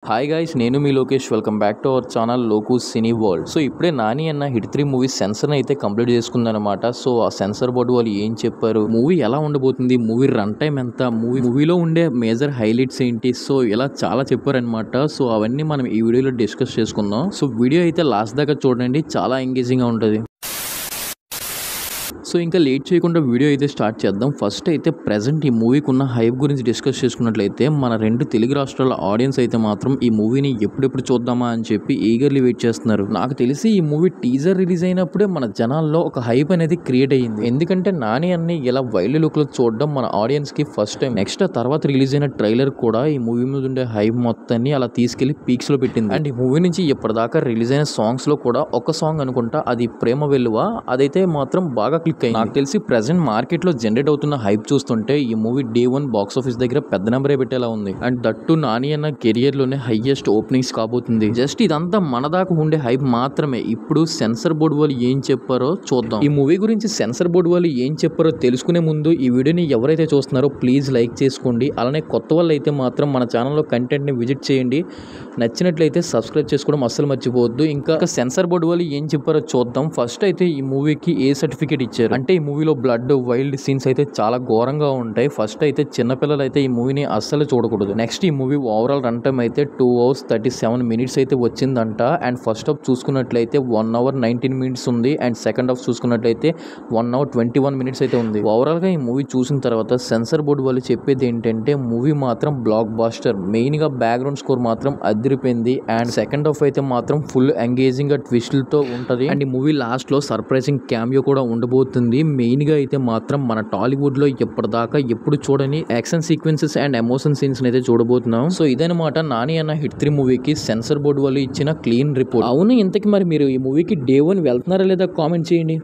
Hi guys, నేను మీ Lokesh. Welcome back to our channel లోకు సినీ వరల్డ్. సో ఇప్పుడే నాని అన్న హిట్ 3 మూవీ సెన్సర్ అయితే కంప్లీట్ చేసుకుందనమాట. సో ఆ సెన్సర్ బోర్డు వాళ్ళు ఏం చెప్పారు, మూవీ ఎలా ఉండబోతుంది, మూవీ రన్ టైం ఎంత, మూవీలో ఉండే మేజర్ హైలైట్స్ ఏంటి, సో ఇలా చాలా చెప్పారనమాట. సో అవన్నీ మనం ఈ వీడియోలో డిస్కస్ చేసుకుందాం. సో వీడియో అయితే లాస్ట్ దాకా చూడండి, చాలా ఎంగేజింగ్ గా ఉంటుంది. సో ఇంకా లేట్ చేయకుండా వీడియో అయితే స్టార్ట్ చేద్దాం. ఫస్ట్ అయితే ప్రెసెంట్ ఈ మూవీకి ఉన్న హైప్ గురించి డిస్కస్ చేసుకున్నట్లయితే మన రెండు తెలుగు రాష్ట్రాల ఆడియన్స్ అయితే మాత్రం ఈ మూవీని ఎప్పుడెప్పుడు చూద్దామా అని చెప్పి ఈగర్లీ వెయిట్ చేస్తున్నారు. నాకు తెలిసి ఈ మూవీ టీజర్ రిలీజ్ అయినప్పుడే మన జనాల్లో ఒక హైప్ అనేది క్రియేట్ అయ్యింది. ఎందుకంటే నాని అన్ని ఇలా వైల్డ్ లుక్ లో చూడడం మన ఆడియన్స్ కి ఫస్ట్ టైం. నెక్స్ట్ తర్వాత రిలీజ్ అయిన ట్రైలర్ కూడా ఈ మూవీ మీద ఉండే హైప్ మొత్తాన్ని అలా తీసుకెళ్లి పీక్స్ లో పెట్టింది. అండ్ ఈ మూవీ నుంచి ఇప్పటిదాకా రిలీజ్ అయిన సాంగ్స్ లో కూడా ఒక సాంగ్ అనుకుంటా, అది ప్రేమ వెల్లువ, అదైతే మాత్రం బాగా క్లిక్. నాకు తెలిసి ప్రెసెంట్ మార్కెట్ లో జనరేట్ అవుతున్న హైప్ చూస్తుంటే ఈ మూవీ డే 1 బాక్స్ ఆఫీస్ దగ్గర పెద్ద నెంబరే పెట్టేలా ఉంది. అండ్ దట్టు నాని అన్న కెరియర్ లోనే హైయెస్ట్ ఓపెనింగ్స్ కాబోతుంది. జస్ట్ ఇదంతా మన దాకా ఉండే హైప్ మాత్రమే. ఇప్పుడు సెన్సర్ బోర్డు వాళ్ళు ఏం చెప్పారో చూద్దాం. ఈ మూవీ గురించి సెన్సర్ బోర్డు వాళ్ళు ఏం చెప్పారో తెలుసుకునే ముందు ఈ వీడియోని ఎవరైతే చూస్తున్నారో ప్లీజ్ లైక్ చేసుకోండి. అలానే కొత్త వాళ్ళు అయితే మాత్రం మన ఛానల్లో కంటెంట్ ని విజిట్ చేయండి. నచ్చినట్లయితే సబ్స్క్రైబ్ చేసుకోవడం అస్సలు మర్చిపోవద్దు. ఇంకా సెన్సర్ బోర్డు వాళ్ళు ఏం చెప్పారో చూద్దాం. ఫస్ట్ అయితే ఈ మూవీకి ఏ సర్టిఫికేట్ ఇచ్చారు అంటే ఈ మూవీలో బ్లడ్, వైల్డ్ సీన్స్ అయితే చాలా ఘోరంగా ఉంటాయి. ఫస్ట్ అయితే చిన్నపిల్లలు అయితే ఈ మూవీని అస్సలు చూడకూడదు. నెక్స్ట్ ఈ మూవీ ఓవరాల్ రన్ టైం అయితే 2 hours 37 minutes అయితే వచ్చిందంట. అండ్ ఫస్ట్ హాఫ్ చూసుకున్నట్లయితే 1 hour 19 minutes ఉంది. అండ్ సెకండ్ హాఫ్ చూసుకున్నట్లయితే 1 hour 21 minutes అయితే ఉంది. ఓవరాల్ గా ఈ మూవీ చూసిన తర్వాత సెన్సర్ బోర్డు వాళ్ళు చెప్పేది ఏంటంటే మూవీ మాత్రం బ్లాక్ బాస్టర్. మెయిన్ గా బ్యాక్గ్రౌండ్ స్కోర్ మాత్రం అదిరిపోయింది. అండ్ సెకండ్ హాఫ్ అయితే మాత్రం ఫుల్ ఎంగేజింగ్ గా ట్విస్ట్లతో ఉంటది. అండ్ ఈ మూవీ లాస్ట్ లో సర్ప్రైజింగ్ క్యామియో కూడా ఉండబోతుంది. మెయిన్ గా అయితే మాత్రం మన టాలీవుడ్ లో ఇప్పటిదాకా ఎప్పుడు చూడని action sequences and emotion scenes అయితే చూడబోతున్నాం. సో ఇదనమాట నాని అన్న హిట్ 3 మూవీకి సెన్సర్ బోర్డు వాళ్ళు ఇచ్చిన క్లీన్ రిపోర్ట్. అవును, ఇంతకి మరి మీరు ఈ మూవీకి డే 1 వెళ్తున్నారా లేదా కామెంట్ చేయండి.